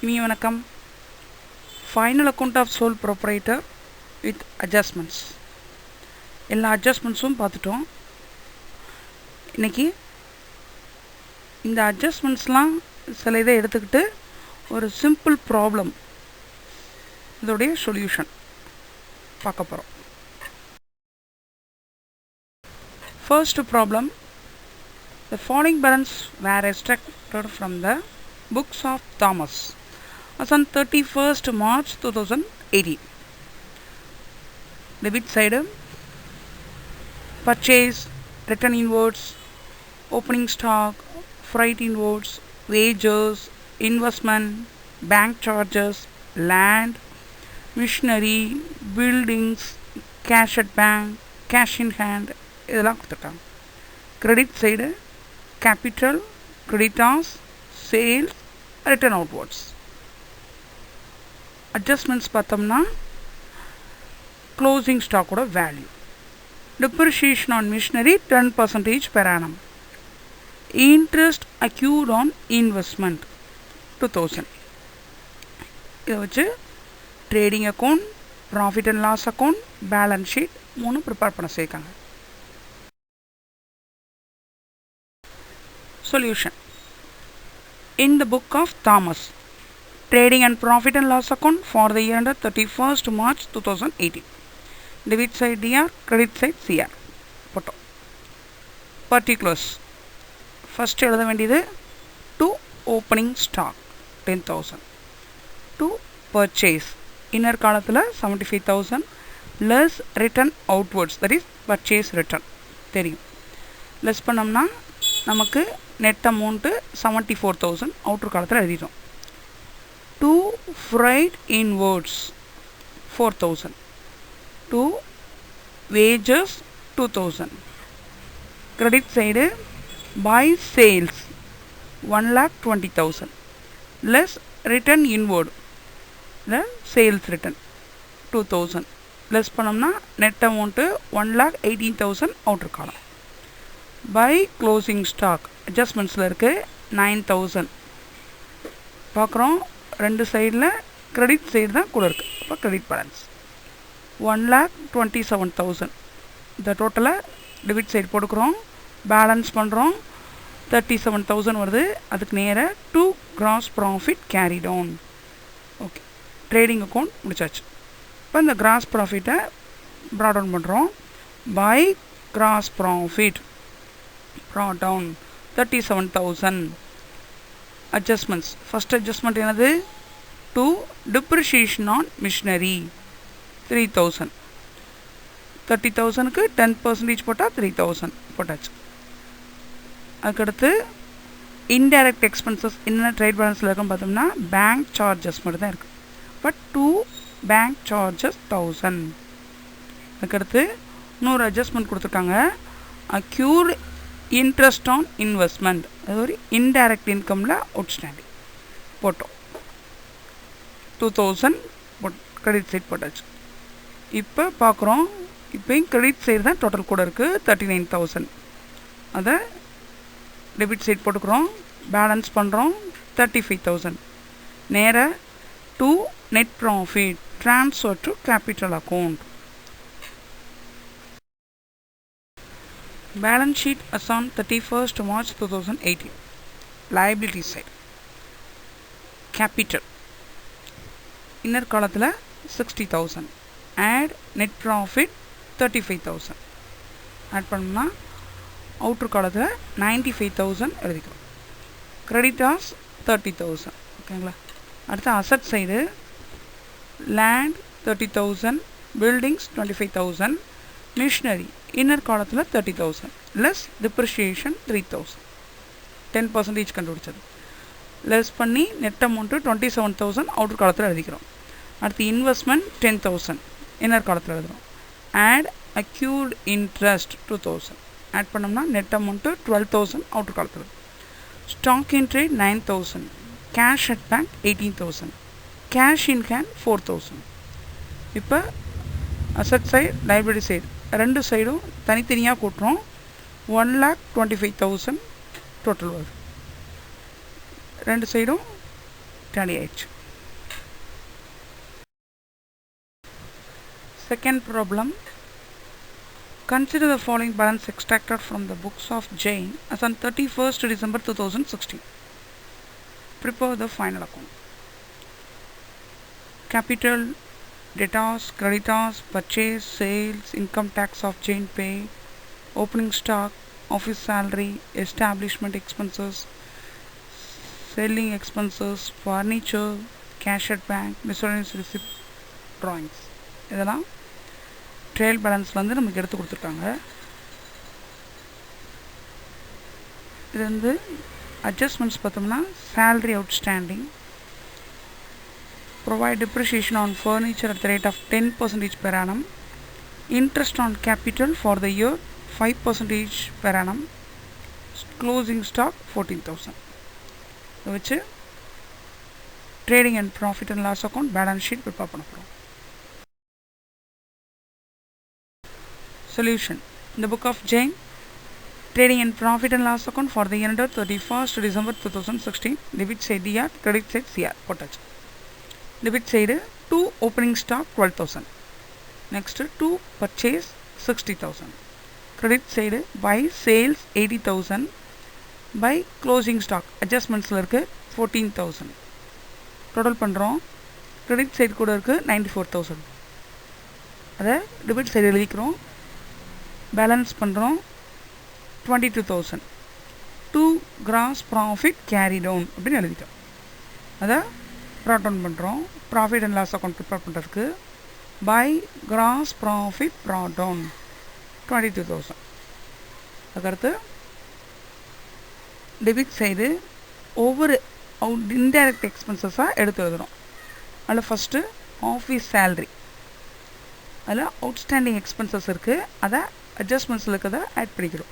இனிய வணக்கம். Final account of sole proprietor with adjustments. எல்லா அட்ஜஸ்ட்மெண்ட்ஸும் பார்த்துட்டோம். இன்றைக்கி இந்த அட்ஜஸ்ட்மெண்ட்ஸ்லாம் சில இதை எடுத்துக்கிட்டு ஒரு சிம்பிள் ப்ராப்ளம் இதோடைய சொல்யூஷன் பார்க்க போகிறோம். First problem. The following balance were extracted from the books of Thomas as on 31st March 2018. Debit side, purchase, return inwards, opening stock, freight inwards, wages, investment, bank charges, land, machinery, buildings, cash at bank, cash in hand இதெல்லாம் கொடுத்துருக்காங்க. Credit side, capital, creditors, sales, return outwards. Adjustments பார்த்தோம்னா closing stock ஓட value, depreciation on machinery 10% per annum, interest accrued on investment 2000. இதை வச்சு trading account, profit and loss account, balance sheet மூணு prepare பண்ண சேர்க்காங்க. Solution. In the book of Thomas, trading and profit and loss account for the year ended 31st March 2018. Debit side DR, credit side CR. Photo. Particulars. First எழுத வேண்டியது to opening stock 10,000. To purchase inner காலத்தில் 75,000 less return outwards, that is purchase return தெரியும். Less பண்ணோம்னா நமக்கு net amount 74,000 outer காலத்தில் எழுதிட்டோம். To freight inwards 4,000. To wages 2,000. Credit side by sales 1,20,000 less return inward sales return 2,000 less பண்ணோம்னா net amount 1,18,000 outer காலம். By closing stock அட்ஜஸ்ட்மெண்ட்ஸில் இருக்குது 9,000 பார்க்குறோம். ரெண்டு சைடில் க்ரெடிட் சைடு தான் கூட இருக்குது. அப்போ க்ரெடிட் பேலன்ஸ் 1,27,000. இந்த டோட்டலை டெபிட் சைடு போட்டுக்கிறோம், பேலன்ஸ் பண்ணுறோம். 37,000 வருது. அதுக்கு நேராக 2 gross profit carry down. Okay, trading account முடிச்சாச்சு. இப்போ இந்த கிராஸ் ப்ராஃபிட்டை ப்ராட் டவுன் பண்ணுறோம். By gross profit brought down 37,000. Adjustments. First adjustment என்னது? to depreciation on machinery 3,000. 30,000க்கு 10% போட்டால் 3,000 போட்டாச்சு. அதுக்கடுத்து இன்டைரக்ட் எக்ஸ்பென்சஸ் என்ன ட்ரேட் பேலன்ஸில் இருக்குன்னு பார்த்தோம்னா பேங்க் சார்ஜஸ் மட்டும் தான் இருக்குது. But 2 bank charges 1,000. அதுக்கடுத்து இன்னொரு அட்ஜஸ்ட்மெண்ட் கொடுத்துருக்காங்க. அக்யூர்டு இன்ட்ரெஸ்ட் ஆன் இன்வெஸ்ட்மெண்ட், அது ஒரு இன்டைரக்ட் இன்கமில் அவுட்ஸ்டாண்டிங் போட்டோம். 2,000 கிரெடிட் சைட் போட்டாச்சு. இப்போ பார்க்குறோம், இப்போயும் கிரெடிட் சைடு தான் டோட்டல் கூட இருக்குது 39,000. அதை டெபிட் சைட் போட்டுக்கிறோம், பேலன்ஸ் பண்ணுறோம் 35,000. நேராக to net profit transfer to capital account. Balance sheet as on 31st March 2018. Liability side. Capital. Inner காலத்தில் 60,000. Add net profit 35,000. ஆட் பண்ணோம்னா அவுட்ரு காலத்தில் 95,000 எழுதிக்கிறோம். Creditors 30,000. ஓகேங்களா? அடுத்த asset side land 30,000, buildings 25,000, machinery inner காலத்தில் 30,000 லெஸ் டிப்ரிஷியேஷன் 3,000. 10% கண்டுபிடிச்சது. லெஸ் பண்ணி net amount 27,000 outer காலத்தில் எழுதிக்கிறோம். அடுத்து இன்வெஸ்ட்மெண்ட் 10,000 இன்னர் காலத்தில் எழுதுகிறோம். ஆட் அக்யூர்டு இன்ட்ரெஸ்ட் 2,000 ஆட் பண்ணோம்னா நெட் அமௌண்ட்டு 12,000 அவுட்டர் காலத்தில். Stock in trade 9,000, cash at bank 18,000, cash in hand 4,000. இப்போ அசட் சைடு லைபிலிட்டி சைடு ரெண்டு சைடும் தனித்தனியாக கூட்டுறோம். 1,25,000 டோட்டல் வருது. ரெண்டு சைடும் டேலி ஆயிடுச்சு. Second problem. Consider the following balance extracted from the books of Jane as on 31st December 2016. Prepare the final account. Capital, debtors, creditors, purchase, sales, income tax of Jane pay, opening stock, office salary, establishment expenses, selling expenses, furniture, cash at bank, miscellaneous receipt, drawings. இதெல்லாம் trial பேலன்ஸில் வந்து நமக்கு எடுத்து கொடுத்துருக்காங்க. இது வந்து adjustments பார்த்தோம்னா salary outstanding, provide depreciation on furniture at the rate of 10% per annum, interest on capital for the year 5% per annum, closing stock 14,000. இதை வச்சு trading and profit and loss account balance sheet prepare பண்ண போகிறோம். Solution. In the book of Jane, trading and profit and loss account for the year ended 31st December 2016, debit side DR, credit side CR போட்டாச்சு. Debit side 2 opening stock 12,000, next 2 purchase 60,000, credit side buy sales 80,000, buy closing stock adjustments இருக்கு 14,000. total பண்ணுறோம். credit side கூட இருக்கு 94,000. அதை debit side எழுதிக்கிறோம். Balance பண்ணுறோம் 22,000. 2 gross profit carry down அப்படின்னு எழுதிட்டோம். அதை ப்ராட் டவுன் பண்ணுறோம். Profit and loss account prepare பண்ணுறதுக்கு by gross profit brought down 22,000. அதுக்கடுத்து டெபிட் சைடு ஒவ்வொரு இன்டைரக்ட் எக்ஸ்பென்சஸாக எடுத்து எழுதுகிறோம். அதில் ஃபஸ்ட்டு ஆஃபீஸ் சேல்ரி, அதில் அவுட்ஸ்டாண்டிங் எக்ஸ்பென்சஸ் இருக்குது, அதை அட்ஜஸ்ட்மெண்ட்ஸில் இருக்கிறத ஆட் பண்ணிக்கிறோம்.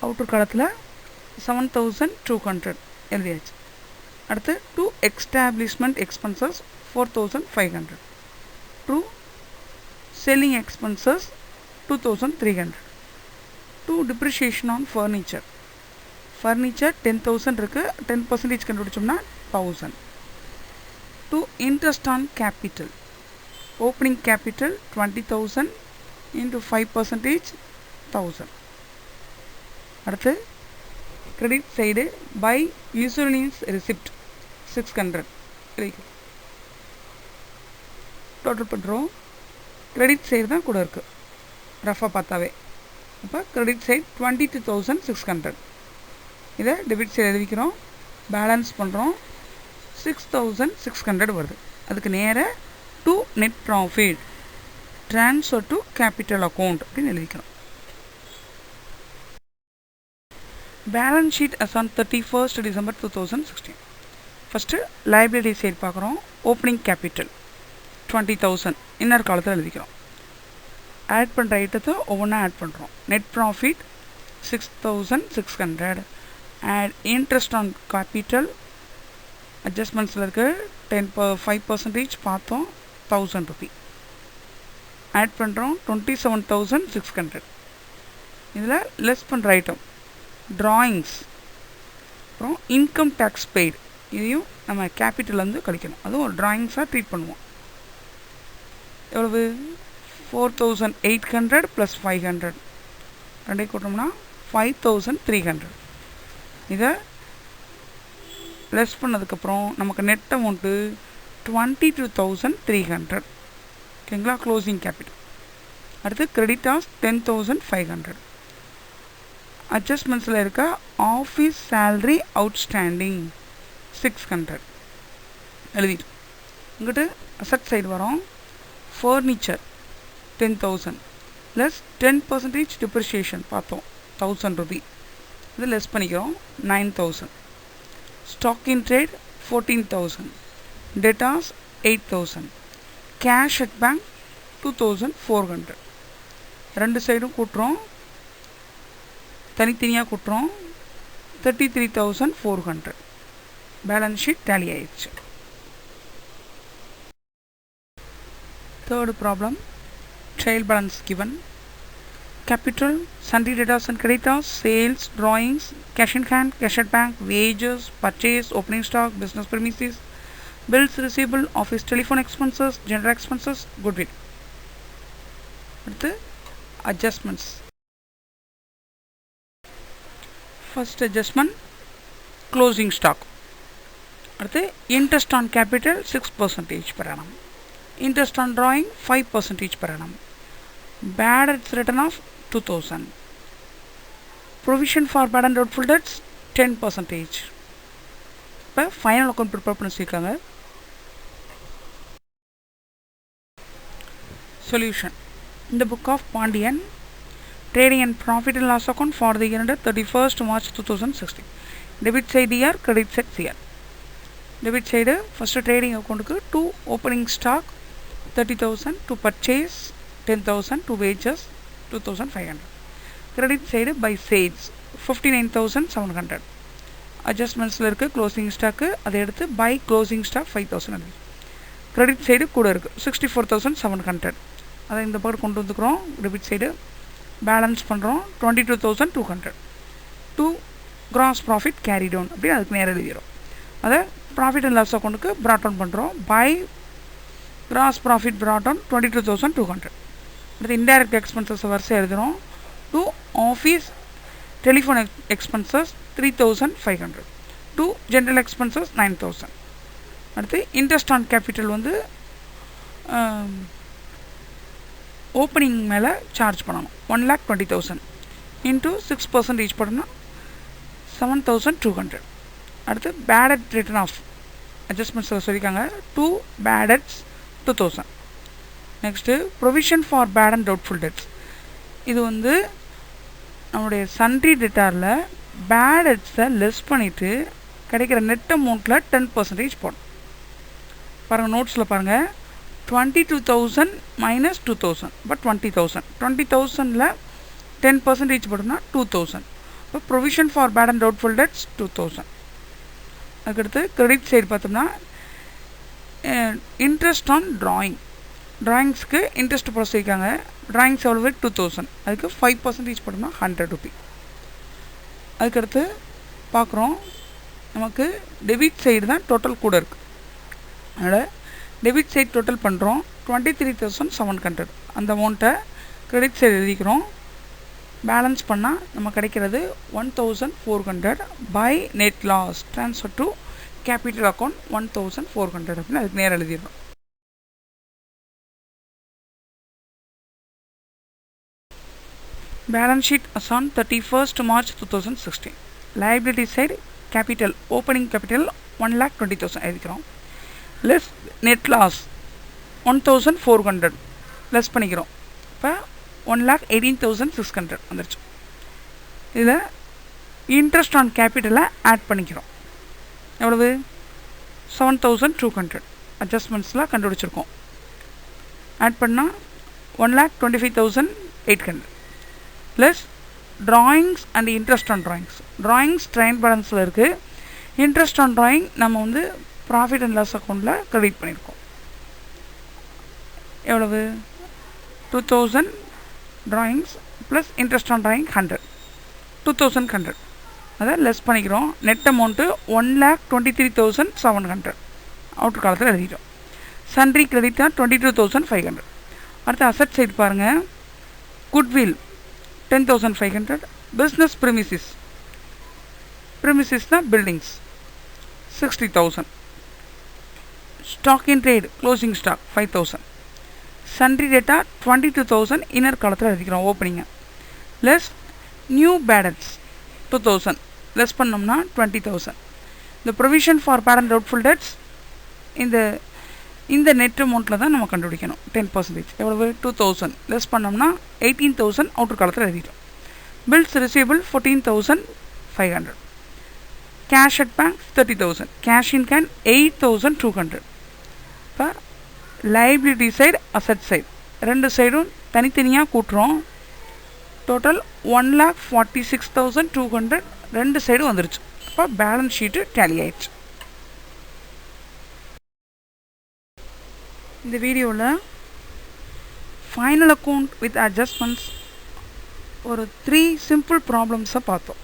அவுட்டர் காலத்தில் 7,200 எழுதியாச்சு. அடுத்து 2 establishment expenses 4,500, 2 selling expenses 2,300, 2 depreciation on furniture. Furniture 10,000 இருக்குது, 10% கண்டுபிடிச்சோம்னா 1,000. 2 interest on capital, opening capital 20,000 into 5% 1,000. அடுத்து credit side by miscellaneous receipt 600 கிடைக்கும். டோட்டல் பண்ணுறோம். கிரெடிட் சைடு தான் கூட இருக்குது ரஃபாக பார்த்தாவே. அப்போ கிரெடிட் சைடு 22,600. இதை டெபிட் சைடு எழுதிக்கிறோம். பேலன்ஸ் பண்ணுறோம். 6,600 வருது. அதுக்கு நேராக to net profit transfer to capital account அப்படின்னு எழுதிக்கிறோம். Balance sheet as on 31st December 2016. First liability side பார்க்குறோம். ஓப்பனிங் கேபிட்டல் 20,000 இன்னர் காலத்தில் எழுதிக்கிறோம். ஆட் பண்ணுற ஐட்டத்தை ஒவ்வொன்றா ஆட் பண்ணுறோம். Net profit 6,600, and interest on capital அட்ஜஸ்ட்மெண்ட்ஸில் இருக்க 5% பார்த்தோம் 1,000 ரூபி. ஆட் பண்ணுறோம் 27,600. இதில் லெஸ் பண்ணுற ஐட்டம் ட்ராயிங்ஸ், அப்புறம் இன்கம் டேக்ஸ் பெய்டு, இதையும் நம்ம கேபிட்டல்லேருந்து கழிக்கணும். அதுவும் ஒரு ட்ராயிங்ஸாக ட்ரீட் பண்ணுவோம். எவ்வளவு 4,800 + 500 ரெண்டையும் கூட்டோம்னா 5,300. இதை லெஸ் பண்ணதுக்கப்புறம் நமக்கு நெட் அமௌண்ட்டு 22,300. ஓகேங்களா? Closing capital. அடுத்து கிரெடிட்டாஸ் 10,500. அட்ஜஸ்ட்மெண்ட்ஸில் இருக்க ஆஃபீஸ் சேல்ரி அவுட்ஸ்டாண்டிங் 600 எழுதிட்டு இங்கிட்டு அசட் சைடு வரோம். ஃபர்னிச்சர் 10,000 ப்ளஸ் 10% டிப்ரிஷியேஷன் பார்த்தோம் 1,000 ரூபி. இது லெஸ் பண்ணிக்கிறோம் 9,000. Stock in trade 14,000, debtors 8,000, cash at bank 2,400. ரெண்டு சைடும் கூட்டுறோம், தனித்தனியாக கூட்டுறோம் 33,400. பேலன்ஸ் ஷீட் டேலி ஆயிடுச்சு. Third problem, trial balance given. capital, sundry debtors and creditors, sales, drawings, cash in hand, cash at bank, wages, purchase, opening stock, business premises, bills receivable, office telephone expenses, general expenses, goodwill. அடுத்து adjustments. First adjustment, closing stock. அடுத்து interest on capital 6% per annum, interest on drawing 5% per annum, bad debts written off 2000, provision for bad and doubtful debts 10%. இப்போ final account prepare பண்ணி வச்சுருக்காங்க. Solution. In the book of Pandian, trading and profit and loss account for the year ended 31st March 2016. Debit side year, credit side year. Debit side first trading account 2 opening stock 30,000, to purchase 10,000, to wages 2,500. Credit side by sales 59,700. அட்ஜஸ்ட்மெண்ட்ஸில் இருக்குது closing stock, அதை எடுத்து by closing stock 5,000. Credit side கூட இருக்குது 64,700. அதை இந்த பக்கம் கொண்டு வந்துக்கிறோம். டெபிட் சைடு பேலன்ஸ் பண்ணுறோம் 22,200. To gross profit carry down அப்படி அதுக்கு நேரம் எழுதிடும். அதை ப்ராஃபிட் அண்ட் லாஸ் அக்கௌண்ட்டுக்கு ப்ராட் டவுன் பண்ணுறோம். By gross profit brought down 22,200. அடுத்து இன்டைரக்ட் எக்ஸ்பென்சஸ் வரிசை எழுதுகிறோம். To office telephone expenses 3,500. To general expenses 9,000. அடுத்து இன்ட்ரெஸ்ட் ஆன் கேபிட்டல் வந்து ஓப்பனிங் மேலே சார்ஜ் பண்ணணும் 1,20,000 இன்ட்டு 6% பண்ணால் 7,200. அடுத்து பேட் டெட் ரிட்டன் ஆஃப் அட்ஜஸ்ட்மெண்ட்ஸில் சொல்லியிருக்காங்க. 2 bad debts 2,000. Next provision for bad and doubtful debts. இது வந்து நம்முடைய சன்ட்ரி டெட்டாரில் பேட் டெட்ஸை லெஸ் பண்ணிவிட்டு கிடைக்கிற நெட் அமௌண்ட்டில் 10% போடும். பாருங்கள் நோட்ஸில் பாருங்கள் 22,000 மைனஸ் 2,000 பட் 20,000. 20,000ல் 10% போட்டோம்னா 2,000. இப்போ provision for bad and doubtful debts 2,000. அதுக்கடுத்து கிரெடிட் சைடு பார்த்தோம்னா இன்ட்ரெஸ்ட் ஆன் ட்ராயிங்ஸ்க்கு இன்ட்ரெஸ்ட் போட சொல்லியிருக்காங்க. ட்ராயிங்ஸ் எவ்வளவு 2,000, அதுக்கு 5% போட்டோம்னா 100 ரூபி. அதுக்கடுத்து பார்க்குறோம் நமக்கு டெபிட் சைடு தான் டோட்டல் கூட இருக்குது. அதனால் டெபிட் சைடு டோட்டல் பண்ணுறோம் 23,700. அந்த அமௌண்ட்டை கிரெடிட் சைடு எழுதிக்கிறோம். பேலன்ஸ் பண்ணால் நம்ம கிடைக்கிறது 1,400 by net loss transfer to capital account 1,400 அப்படின்னு அதுக்கு நேரம் எழுதிடுறோம். Balance sheet as on 31st March 2016. Liability side capital, opening capital 1,20,000 எழுதிக்கிறோம். லெஸ் நெட் லாஸ் 1,400 லெஸ் பண்ணிக்கிறோம். இப்போ 1,18,600 வந்துருச்சு. இதில் இன்ட்ரெஸ்ட் ஆன் கேபிட்டலை ஆட் பண்ணிக்கிறோம். எவ்வளவு 7,200 அட்ஜஸ்ட்மெண்ட்ஸில் கண்டுபிடிச்சிருக்கோம். ஆட் பண்ணால் 1,25,800 plus drawings and interest on drawings trial பேலன்ஸில் இருக்குது. இன்ட்ரெஸ்ட் ஆன் ட்ராயிங் நம்ம வந்து ப்ராஃபிட் அண்ட் லாஸ் அக்கௌண்ட்டில் கிரெடிட் பண்ணியிருக்கோம். எவ்வளவு 2,000 drawings plus interest on drawing 100, 2,100. அதை லெஸ் பண்ணிக்கிறோம். நெட் அமௌண்ட்டு 1,23,700 அவுட்ரு காலத்தில் எழுதிட்டோம். சன்ட்ரி கிரெடிட்டாக 22,500. அடுத்து அசட் சைடு பாருங்கள். குட்வில் 10,500. பிஸ்னஸ் ப்ரிமிசிஸ்னால் buildings 60,000. Stock in trade closing stock 5,000. Sundry டேட்டா 22,000 இன்னர் காலத்தில் எழுதிக்கிறோம் ஓப்பனிங்கை. லெஸ் நியூ பேடட்ஸ் 2,000 லெஸ் பண்ணோம்னா 20,000. இந்த provision for bad and doubtful debts இந்த நெட் அமௌண்ட்டில் தான் நம்ம கண்டுபிடிக்கணும். 10% எவ்வளவு 2,000 லெஸ் பண்ணோம்னா 18,000 அவுட்ரு காலத்தில் எழுதிட்டோம். Bills receivable 14,500. Cash at bank 30,000. Cash in கேன் 8,200. இப்போ லைபிலிட்டி சைடு அசட் சைடு ரெண்டு சைடும் தனித்தனியாக கூட்டுறோம். டோட்டல் 1,46,200 ரெண்டு சைடும் வந்துருச்சு. இப்போ பேலன்ஸ் ஷீட்டு டேலி ஆயிடுச்சு. இந்த வீடியோவில் ஃபைனல் அக்கௌண்ட் வித் அட்ஜஸ்ட்மெண்ட்ஸ் ஒரு 3 சிம்பிள் ப்ராப்ளம்ஸை பார்த்தோம்.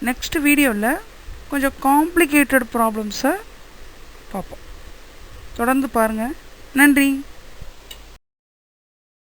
நெக்ஸ்ட் வீடியோவில் கொஞ்சம் காம்ப்ளிகேட்டட் ப்ராப்ளம்ஸை பார்ப்போம். தொடர்ந்து பாருங்கள். நன்றி.